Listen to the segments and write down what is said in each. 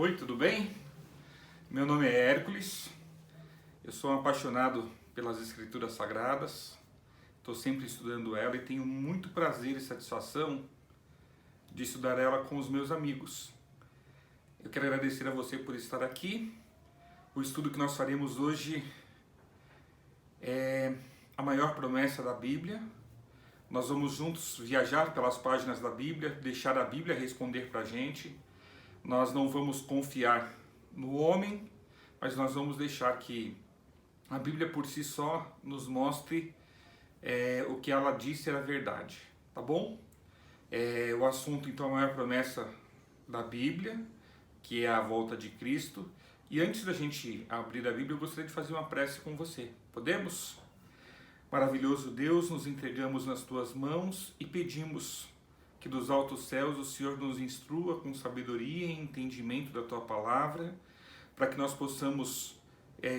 Oi, tudo bem? Meu nome é Hércules, eu sou um apaixonado pelas Escrituras Sagradas, estou sempre estudando ela e tenho muito prazer e satisfação de estudar ela com os meus amigos. Eu quero agradecer a você por estar aqui. O estudo que nós faremos hoje é a maior promessa da Bíblia. Nós vamos juntos viajar pelas páginas da Bíblia, deixar a Bíblia responder para a gente. Nós não vamos confiar no homem, mas nós vamos deixar que a Bíblia por si só nos mostre o que ela disse era verdade, tá bom? O assunto então é a maior promessa da Bíblia, que é a volta de Cristo. E antes da gente abrir a Bíblia, eu gostaria de fazer uma prece com você. Podemos? Maravilhoso Deus, nos entregamos nas tuas mãos e pedimos que dos altos céus o Senhor nos instrua com sabedoria e entendimento da tua palavra, para que nós possamos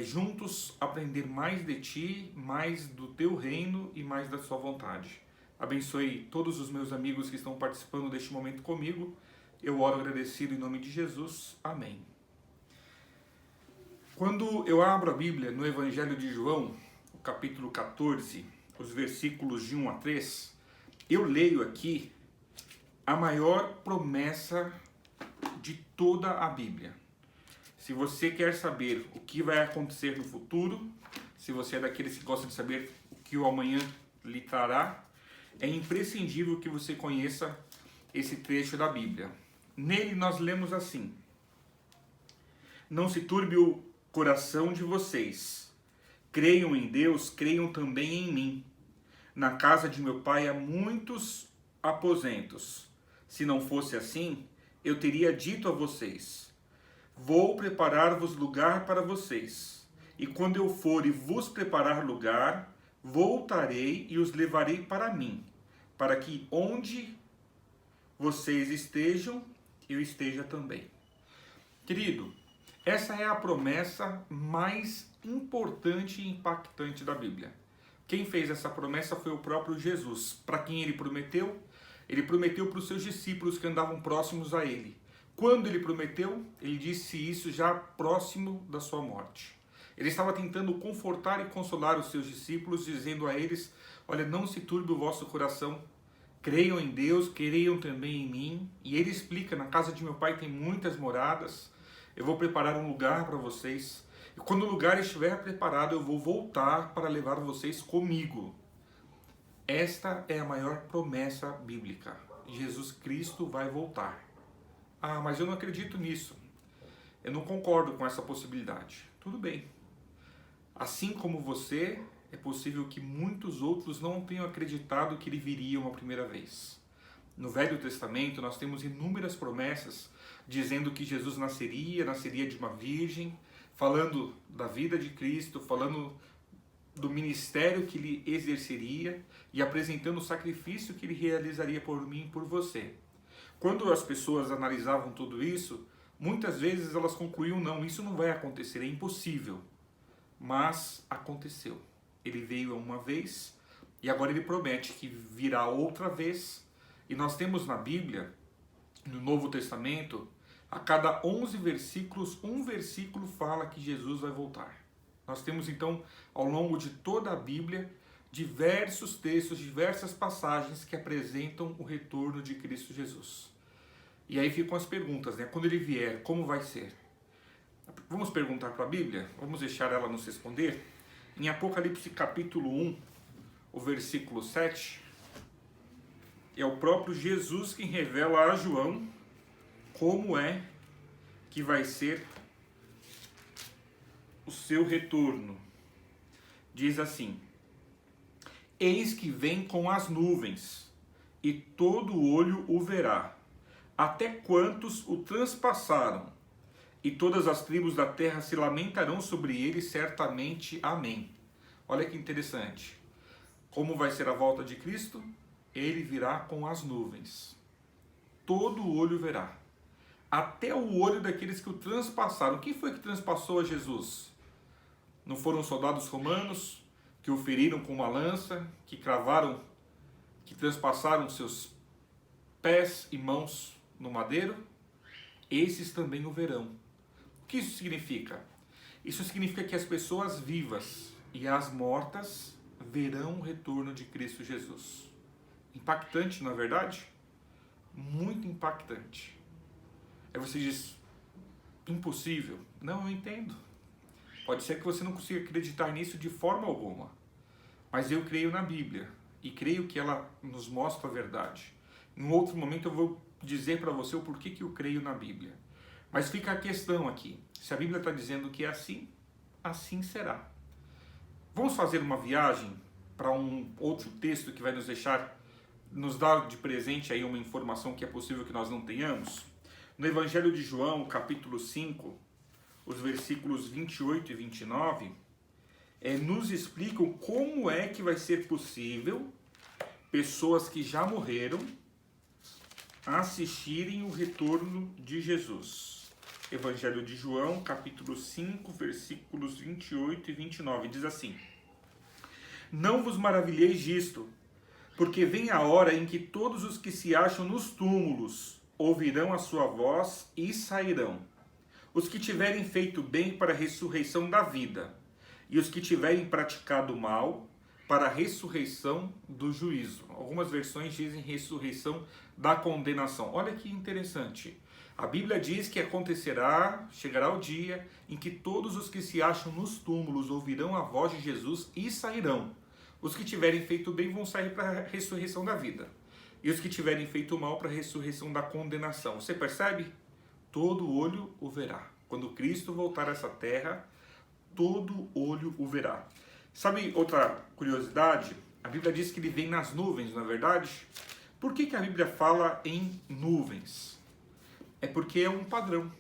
juntos aprender mais de ti, mais do teu reino e mais da sua vontade. Abençoe todos os meus amigos que estão participando deste momento comigo. Eu oro agradecido em nome de Jesus. Amém. Quando eu abro a Bíblia no Evangelho de João, o capítulo 14, os versículos de 1 a 3, eu leio aqui a maior promessa de toda a Bíblia. Se você quer saber o que vai acontecer no futuro, se você é daqueles que gosta de saber o que o amanhã lhe trará, é imprescindível que você conheça esse trecho da Bíblia. Nele nós lemos assim: não se turbe o coração de vocês. Creiam em Deus, creiam também em mim. Na casa de meu pai há muitos aposentos. Se não fosse assim, eu teria dito a vocês: vou preparar-vos lugar para vocês. E quando eu for e vos preparar lugar, voltarei e os levarei para mim, para que onde vocês estejam, eu esteja também. Querido, essa é a promessa mais importante e impactante da Bíblia. Quem fez essa promessa foi o próprio Jesus. Para quem ele prometeu? Ele prometeu para os seus discípulos que andavam próximos a ele. Quando ele prometeu, ele disse isso já próximo da sua morte. Ele estava tentando confortar e consolar os seus discípulos, dizendo a eles: olha, não se turbe o vosso coração, creiam em Deus, creiam também em mim. E ele explica: na casa de meu pai tem muitas moradas, eu vou preparar um lugar para vocês. E quando o lugar estiver preparado, eu vou voltar para levar vocês comigo. Esta é a maior promessa bíblica. Jesus Cristo vai voltar. Ah, mas eu não acredito nisso. Eu não concordo com essa possibilidade. Tudo bem. Assim como você, é possível que muitos outros não tenham acreditado que ele viria uma primeira vez. No Velho Testamento, nós temos inúmeras promessas dizendo que Jesus nasceria de uma virgem, falando da vida de Cristo, falando do ministério que ele exerceria e apresentando o sacrifício que ele realizaria por mim e por você. Quando as pessoas analisavam tudo isso, muitas vezes elas concluíam: não, isso não vai acontecer, é impossível. Mas aconteceu. Ele veio uma vez e agora ele promete que virá outra vez. E nós temos na Bíblia, no Novo Testamento, a cada 11 versículos, um versículo fala que Jesus vai voltar. Nós temos então, ao longo de toda a Bíblia, diversos textos, diversas passagens que apresentam o retorno de Cristo Jesus. E aí ficam as perguntas, né? Quando ele vier, como vai ser? Vamos perguntar para a Bíblia? Vamos deixar ela nos responder? Em Apocalipse capítulo 1, o versículo 7, é o próprio Jesus quem revela a João como é que vai ser o seu retorno. Diz assim: eis que vem com as nuvens, e todo olho o verá, até quantos o transpassaram, e todas as tribos da terra se lamentarão sobre ele, certamente. Amém. Olha que interessante. Como vai ser a volta de Cristo? Ele virá com as nuvens. Todo olho verá. Até o olho daqueles que o transpassaram. Quem foi que transpassou a Jesus? Não foram soldados romanos que o feriram com uma lança, que cravaram, que transpassaram seus pés e mãos no madeiro? esses também o verão. O que isso significa? Isso significa que as pessoas vivas e as mortas verão o retorno de Cristo Jesus. Impactante, não é verdade? Muito impactante. Aí você diz, impossível. Não, eu entendo. Pode ser que você não consiga acreditar nisso de forma alguma. Mas eu creio na Bíblia e creio que ela nos mostra a verdade. Em um outro momento eu vou dizer para você o porquê que eu creio na Bíblia. Mas fica a questão aqui. Se a Bíblia está dizendo que é assim, assim será. Vamos fazer uma viagem para um outro texto que vai nos dar de presente aí uma informação que é possível que nós não tenhamos. No Evangelho de João, capítulo 5, os versículos 28 e 29, nos explicam como é que vai ser possível pessoas que já morreram assistirem o retorno de Jesus. Evangelho de João, capítulo 5, versículos 28 e 29, diz assim: Não vos maravilheis disto, porque vem a hora em que todos os que se acham nos túmulos ouvirão a sua voz e sairão. Os que tiverem feito bem para a ressurreição da vida, e os que tiverem praticado mal para a ressurreição do juízo. Algumas versões dizem ressurreição da condenação. Olha que interessante. A Bíblia diz que chegará o dia em que todos os que se acham nos túmulos ouvirão a voz de Jesus e sairão. Os que tiverem feito bem vão sair para a ressurreição da vida. E os que tiverem feito mal para a ressurreição da condenação. Você percebe? Todo olho o verá. Quando Cristo voltar a essa terra, todo olho o verá. Sabe outra curiosidade? A Bíblia diz que ele vem nas nuvens, não é verdade? Por que a Bíblia fala em nuvens? É porque é um padrão.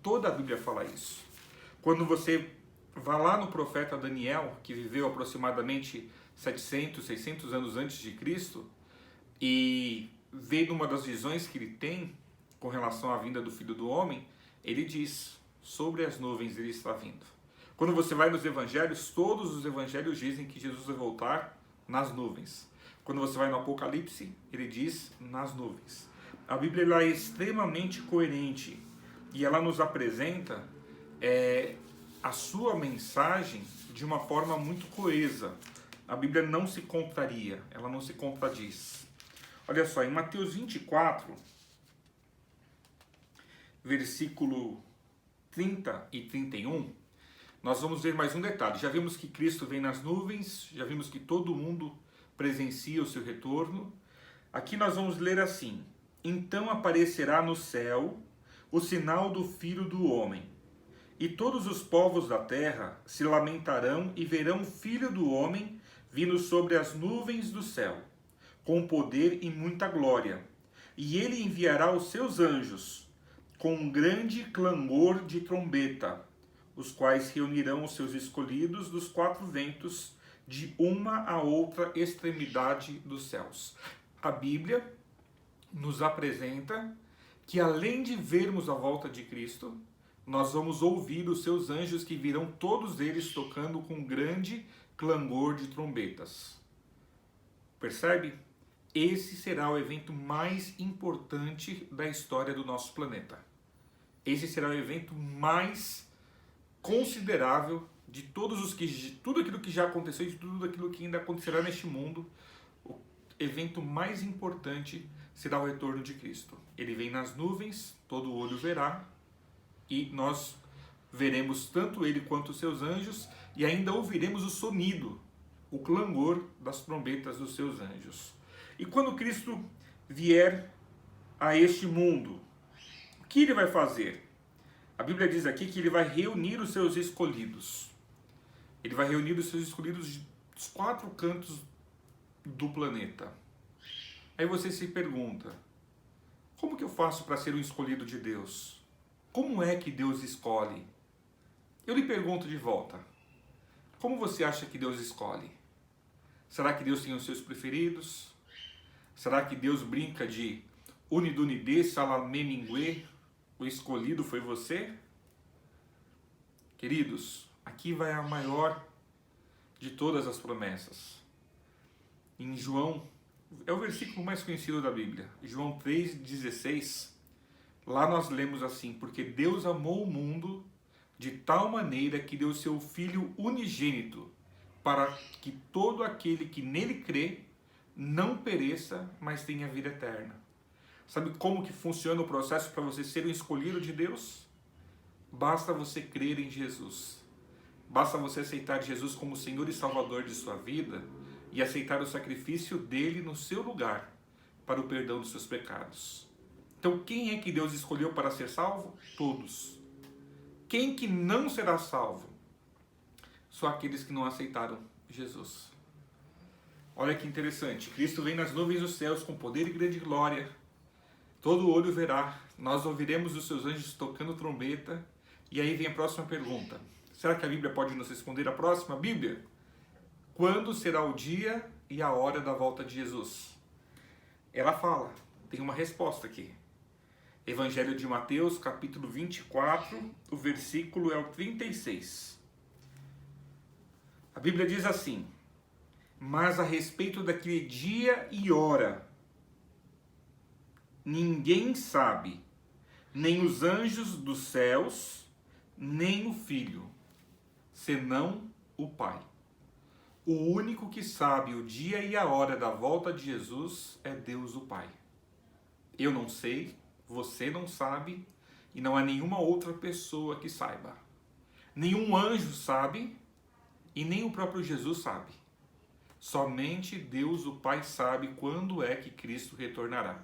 Toda a Bíblia fala isso. Quando você vai lá no profeta Daniel, que viveu aproximadamente 700, 600 anos antes de Cristo, e vê numa das visões que ele tem com relação à vinda do Filho do Homem, ele diz, sobre as nuvens ele está vindo. Quando você vai nos evangelhos, todos os evangelhos dizem que Jesus vai voltar nas nuvens. Quando você vai no Apocalipse, ele diz nas nuvens. A Bíblia ela é extremamente coerente e ela nos apresenta a sua mensagem de uma forma muito coesa. A Bíblia não se contraria, ela não se contradiz. Olha só, em Mateus 24, versículo 30 e 31, nós vamos ver mais um detalhe. Já vimos que Cristo vem nas nuvens, já vimos que todo mundo presencia o seu retorno. Aqui nós vamos ler assim: Então aparecerá no céu o sinal do Filho do Homem, e todos os povos da terra se lamentarão e verão o Filho do Homem vindo sobre as nuvens do céu, com poder e muita glória. E ele enviará os seus anjos com um grande clangor de trombeta, os quais reunirão os seus escolhidos dos quatro ventos, de uma a outra extremidade dos céus. A Bíblia nos apresenta que, além de vermos a volta de Cristo, nós vamos ouvir os seus anjos, que virão todos eles tocando com grande clangor de trombetas. Percebe? Esse será o evento mais importante da história do nosso planeta. Esse será o evento mais considerável de tudo aquilo que já aconteceu e de tudo aquilo que ainda acontecerá neste mundo. O evento mais importante será o retorno de Cristo. Ele vem nas nuvens, todo olho verá, e nós veremos tanto ele quanto os seus anjos, e ainda ouviremos o sonido, o clangor das trombetas dos seus anjos. E quando Cristo vier a este mundo, o que ele vai fazer? A Bíblia diz aqui que ele vai reunir os seus escolhidos. Ele vai reunir os seus escolhidos dos quatro cantos do planeta. Aí você se pergunta, como que eu faço para ser um escolhido de Deus? Como é que Deus escolhe? Eu lhe pergunto de volta, como você acha que Deus escolhe? Será que Deus tem os seus preferidos? Será que Deus brinca de unidunide, salamemingue, o escolhido foi você? Queridos, aqui vai a maior de todas as promessas. Em João, é o versículo mais conhecido da Bíblia, João 3,16, Lá nós lemos assim: porque Deus amou o mundo de tal maneira que deu seu Filho unigênito, para que todo aquele que nele crê não pereça, mas tenha vida eterna. Sabe como que funciona o processo para você ser um escolhido de Deus? Basta você crer em Jesus. Basta você aceitar Jesus como Senhor e Salvador de sua vida e aceitar o sacrifício dele no seu lugar para o perdão dos seus pecados. Então, quem é que Deus escolheu para ser salvo? Todos. Quem que não será salvo? Só aqueles que não aceitaram Jesus. Olha que interessante. Cristo vem nas nuvens dos céus com poder e grande glória. Todo olho verá. Nós ouviremos os seus anjos tocando trombeta. E aí vem a próxima pergunta. Será que a Bíblia pode nos responder a próxima? Bíblia, quando será o dia e a hora da volta de Jesus? Ela fala, tem uma resposta aqui. Evangelho de Mateus, capítulo 24, o versículo é o 36. A Bíblia diz assim: mas a respeito daquele dia e hora, ninguém sabe, nem os anjos dos céus, nem o Filho, senão o Pai. O único que sabe o dia e a hora da volta de Jesus é Deus o Pai. Eu não sei, você não sabe, e não há nenhuma outra pessoa que saiba. Nenhum anjo sabe, e nem o próprio Jesus sabe. Somente Deus o Pai sabe quando é que Cristo retornará.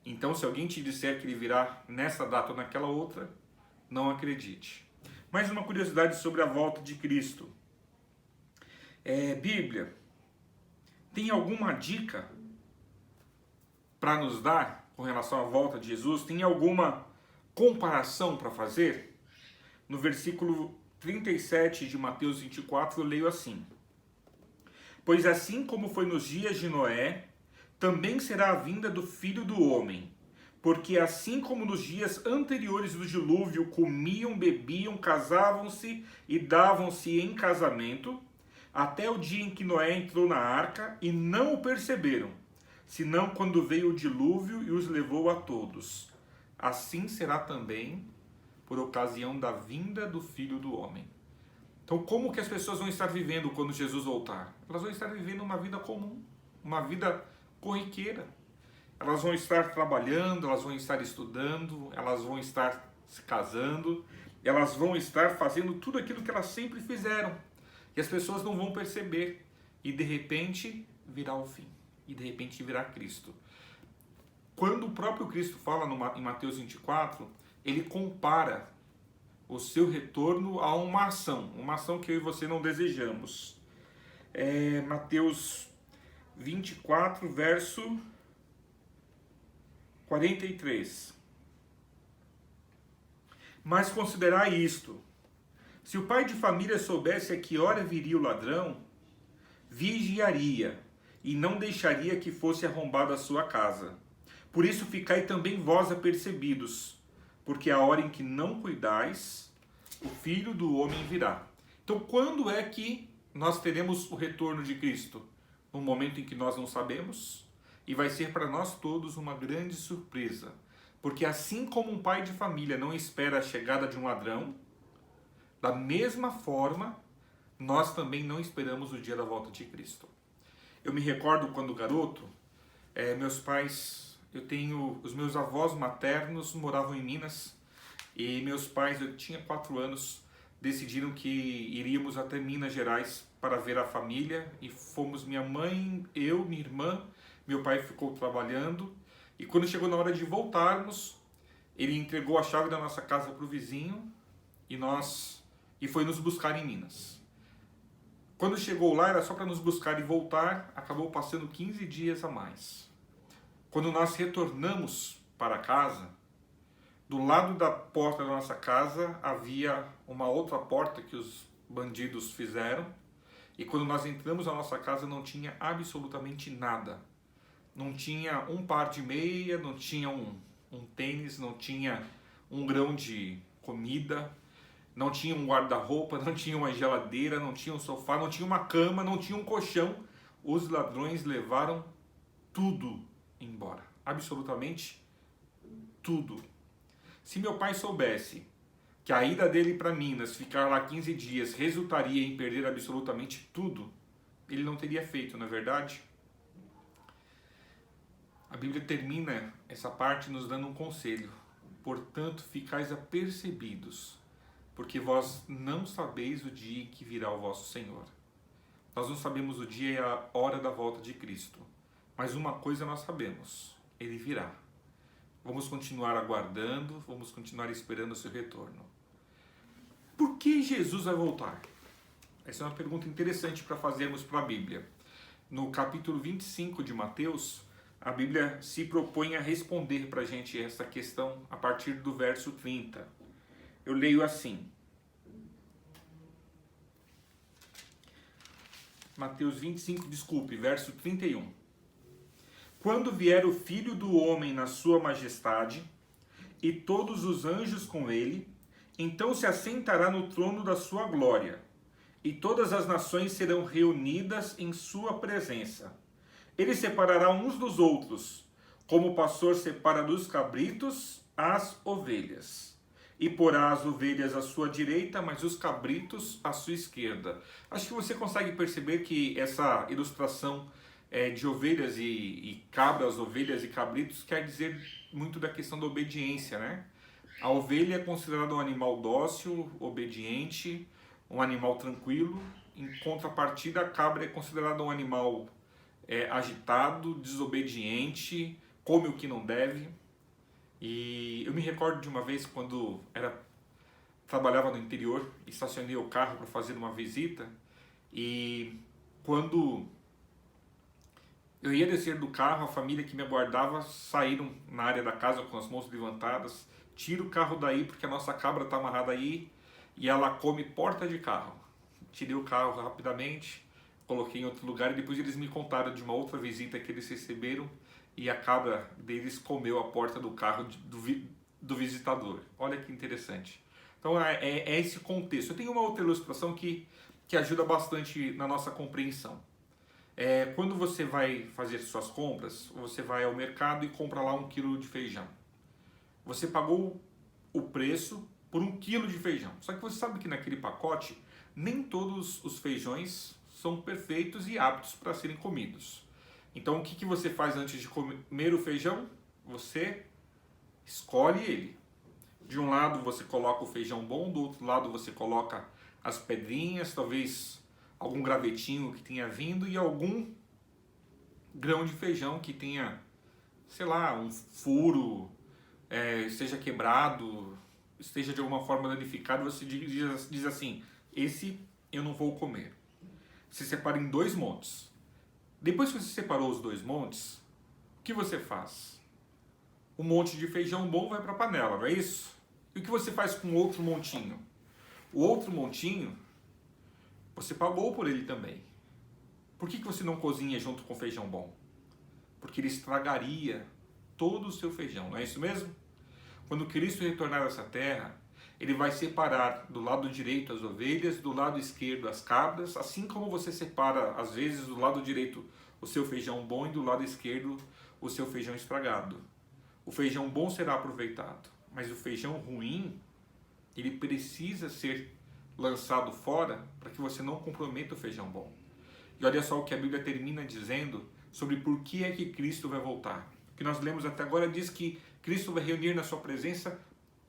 Então, se alguém te disser que ele virá nessa data ou naquela outra, não acredite. Mais uma curiosidade sobre a volta de Cristo. Bíblia, tem alguma dica para nos dar com relação à volta de Jesus? Tem alguma comparação para fazer? No versículo 37 de Mateus 24 eu leio assim: pois assim como foi nos dias de Noé, também será a vinda do Filho do Homem. Porque assim como nos dias anteriores do dilúvio comiam, bebiam, casavam-se e davam-se em casamento, até o dia em que Noé entrou na arca e não o perceberam, senão quando veio o dilúvio e os levou a todos. Assim será também por ocasião da vinda do Filho do Homem. Então, como que as pessoas vão estar vivendo quando Jesus voltar? Elas vão estar vivendo uma vida comum, uma vida corriqueira. Elas vão estar trabalhando, elas vão estar estudando, elas vão estar se casando, elas vão estar fazendo tudo aquilo que elas sempre fizeram. E as pessoas não vão perceber. E de repente virá o fim. E de repente virá Cristo. Quando o próprio Cristo fala em Mateus 24, ele compara o seu retorno a uma ação que eu e você não desejamos. Mateus 24, verso 43. Mas considerai isto: se o pai de família soubesse a que hora viria o ladrão, vigiaria e não deixaria que fosse arrombada a sua casa. Por isso ficai também vós apercebidos, porque a hora em que não cuidais, o Filho do Homem virá. Então, quando é que nós teremos o retorno de Cristo? No momento em que nós não sabemos, e vai ser para nós todos uma grande surpresa, porque assim como um pai de família não espera a chegada de um ladrão, da mesma forma, nós também não esperamos o dia da volta de Cristo. Eu me recordo quando garoto, meus pais, os meus avós maternos moravam em Minas, e meus pais, eu tinha 4 anos, decidiram que iríamos até Minas Gerais para ver a família, e fomos minha mãe, eu, minha irmã, meu pai ficou trabalhando, e quando chegou na hora de voltarmos, ele entregou a chave da nossa casa para o vizinho, e foi nos buscar em Minas. Quando chegou lá, era só para nos buscar e voltar, acabou passando 15 dias a mais. Quando nós retornamos para casa, do lado da porta da nossa casa havia uma outra porta que os bandidos fizeram, e quando nós entramos na nossa casa não tinha absolutamente nada. Não tinha um par de meia, não tinha um tênis, não tinha um grão de comida, não tinha um guarda-roupa, não tinha uma geladeira, não tinha um sofá, não tinha uma cama, não tinha um colchão. Os ladrões levaram tudo embora, absolutamente tudo Se meu pai soubesse que a ida dele para Minas, ficar lá 15 dias, resultaria em perder absolutamente tudo, ele não teria feito, não é verdade? A Bíblia termina essa parte nos dando um conselho. Portanto, ficais apercebidos, porque vós não sabeis o dia em que virá o vosso Senhor. Nós não sabemos o dia e a hora da volta de Cristo. Mas uma coisa nós sabemos, Ele virá. Vamos continuar aguardando, vamos continuar esperando o seu retorno. Por que Jesus vai voltar? Essa é uma pergunta interessante para fazermos para a Bíblia. No capítulo 25 de Mateus, a Bíblia se propõe a responder para a gente essa questão a partir do verso 30. Eu leio assim. Mateus 25, verso 31. Quando vier o Filho do Homem na sua majestade, e todos os anjos com ele, então se assentará no trono da sua glória, e todas as nações serão reunidas em sua presença. Ele separará uns dos outros, como o pastor separa dos cabritos as ovelhas. E porá as ovelhas à sua direita, mas os cabritos à sua esquerda. Acho que você consegue perceber que essa ilustração de ovelhas e cabras, ovelhas e cabritos, quer dizer muito da questão da obediência, né? A ovelha é considerada um animal dócil, obediente, um animal tranquilo. Em contrapartida, a cabra é considerada um animal agitado, desobediente, come o que não deve. E eu me recordo de uma vez quando trabalhava no interior, estacionei o carro para fazer uma visita, e quando eu ia descer do carro, a família que me aguardava saíram na área da casa com as mãos levantadas. Tira o carro daí porque a nossa cabra está amarrada aí e ela come porta de carro. Tirei o carro rapidamente, coloquei em outro lugar e depois eles me contaram de uma outra visita que eles receberam e a cabra deles comeu a porta do carro do visitador. Olha que interessante. Então é esse contexto. Eu tenho uma outra ilustração que ajuda bastante na nossa compreensão. Quando você vai fazer suas compras, você vai ao mercado e compra lá 1 quilo de feijão. Você pagou o preço por 1 quilo de feijão. Só que você sabe que naquele pacote, nem todos os feijões são perfeitos e aptos para serem comidos. Então o que você faz antes de comer o feijão? Você escolhe ele. De um lado você coloca o feijão bom, do outro lado você coloca as pedrinhas, talvez algum gravetinho que tenha vindo e algum grão de feijão que tenha, sei lá, um furo, esteja quebrado, esteja de alguma forma danificado. Você diz assim, esse eu não vou comer. Se separa em 2 montes. Depois que você separou os 2 montes, o que você faz? Um monte de feijão bom vai para a panela, não é isso? E o que você faz com o outro montinho? O outro montinho, você pagou por ele também. Por que você não cozinha junto com o feijão bom? Porque ele estragaria todo o seu feijão, não é isso mesmo? Quando Cristo retornar a essa terra, ele vai separar do lado direito as ovelhas, do lado esquerdo as cabras, assim como você separa, às vezes, do lado direito o seu feijão bom e do lado esquerdo o seu feijão estragado. O feijão bom será aproveitado, mas o feijão ruim, ele precisa ser lançado fora para que você não comprometa o feijão bom. E olha só o que a Bíblia termina dizendo sobre por que é que Cristo vai voltar. O que nós lemos até agora diz que Cristo vai reunir na sua presença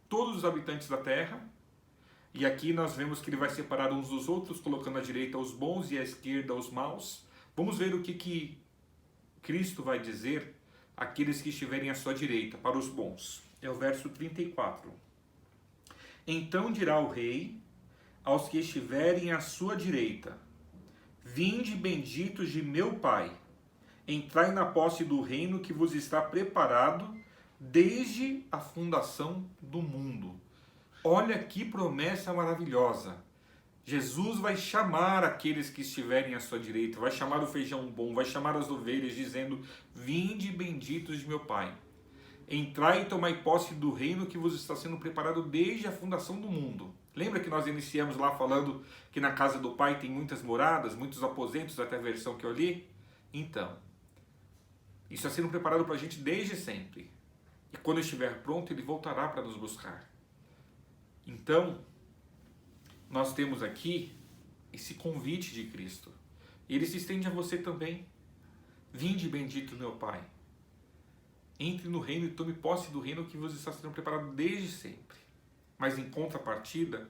todos os habitantes da terra, e aqui nós vemos que ele vai separar uns dos outros, colocando à direita os bons e à esquerda os maus. Vamos ver o que Cristo vai dizer àqueles que estiverem à sua direita, para os bons. É o verso 34. Então dirá o rei aos que estiverem à sua direita: vinde benditos de meu Pai, entrai na posse do reino que vos está preparado desde a fundação do mundo. Olha que promessa maravilhosa. Jesus vai chamar aqueles que estiverem à sua direita, vai chamar o feijão bom, vai chamar as ovelhas, dizendo: vinde benditos de meu Pai. Entrai e tomai posse do reino que vos está sendo preparado desde a fundação do mundo. Lembra que nós iniciamos lá falando que na casa do Pai tem muitas moradas, muitos aposentos, até a versão que eu li? Então, isso está sendo preparado para a gente desde sempre. E quando estiver pronto, ele voltará para nos buscar. Então, nós temos aqui esse convite de Cristo. E ele se estende a você também. Vinde, bendito meu Pai. Entre no reino e tome posse do reino que vos está sendo preparado desde sempre. Mas em contrapartida,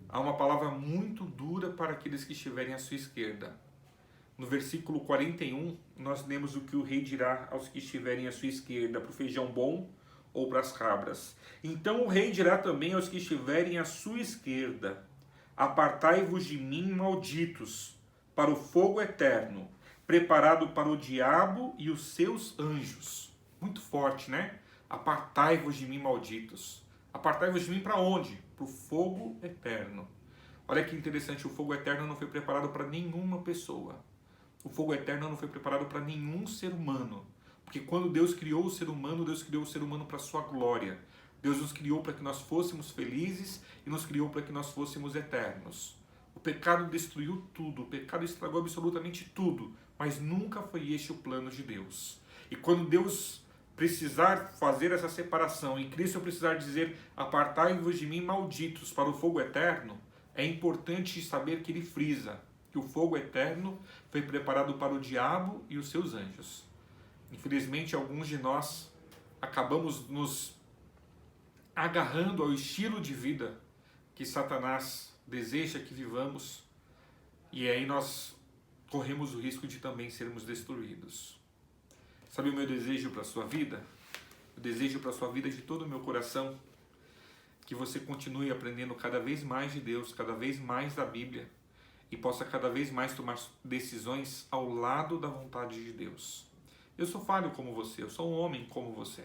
há uma palavra muito dura para aqueles que estiverem à sua esquerda. No versículo 41, nós lemos o que o rei dirá aos que estiverem à sua esquerda, para o feijão bom ou para as cabras. Então o rei dirá também aos que estiverem à sua esquerda: apartai-vos de mim, malditos, para o fogo eterno, preparado para o diabo e os seus anjos. Muito forte, né? Apartai-vos de mim, malditos. Apartai-vos de mim para onde? Para o fogo eterno. Olha que interessante, o fogo eterno não foi preparado para nenhuma pessoa. O fogo eterno não foi preparado para nenhum ser humano. Porque quando Deus criou o ser humano para a sua glória. Deus nos criou para que nós fôssemos felizes e nos criou para que nós fôssemos eternos. O pecado destruiu tudo, o pecado estragou absolutamente tudo, mas nunca foi este o plano de Deus. E quando Deus precisar fazer essa separação, e Cristo precisar dizer: apartai-vos de mim, malditos, para o fogo eterno, é importante saber que ele frisa que o fogo eterno foi preparado para o diabo e os seus anjos. Infelizmente, alguns de nós acabamos nos agarrando ao estilo de vida que Satanás deseja que vivamos, e aí nós corremos o risco de também sermos destruídos. Sabe o meu desejo para a sua vida? Eu desejo para a sua vida de todo o meu coração que você continue aprendendo cada vez mais de Deus, cada vez mais da Bíblia, e possa cada vez mais tomar decisões ao lado da vontade de Deus. Eu sou falho como você, eu sou um homem como você.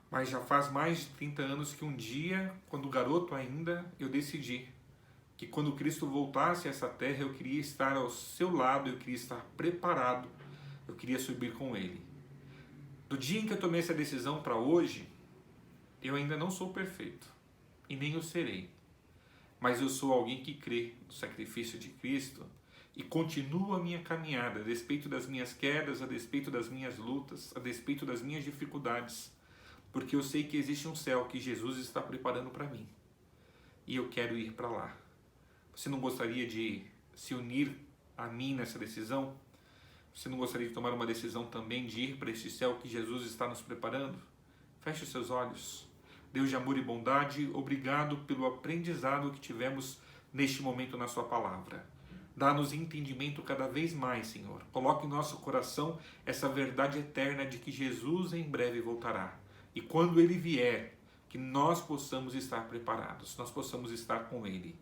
Mas já faz mais de 30 anos que um dia, quando garoto ainda, eu decidi que quando Cristo voltasse a essa terra, eu queria estar ao seu lado, eu queria estar preparado, eu queria subir com Ele. Do dia em que eu tomei essa decisão para hoje, eu ainda não sou perfeito, e nem o serei. Mas eu sou alguém que crê no sacrifício de Cristo e continuo a minha caminhada, a despeito das minhas quedas, a despeito das minhas lutas, a despeito das minhas dificuldades, porque eu sei que existe um céu que Jesus está preparando para mim e eu quero ir para lá. Você não gostaria de se unir a mim nessa decisão? Você não gostaria de tomar uma decisão também de ir para este céu que Jesus está nos preparando? Feche os seus olhos. Deus de amor e bondade, obrigado pelo aprendizado que tivemos neste momento na sua palavra. Dá-nos entendimento cada vez mais, Senhor. Coloque em nosso coração essa verdade eterna de que Jesus em breve voltará. E quando Ele vier, que nós possamos estar preparados, nós possamos estar com Ele.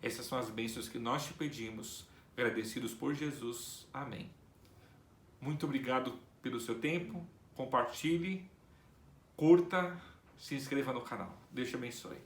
Essas são as bênçãos que nós te pedimos, agradecidos por Jesus. Amém. Muito obrigado pelo seu tempo. Compartilhe, curta, se inscreva no canal. Deus te abençoe.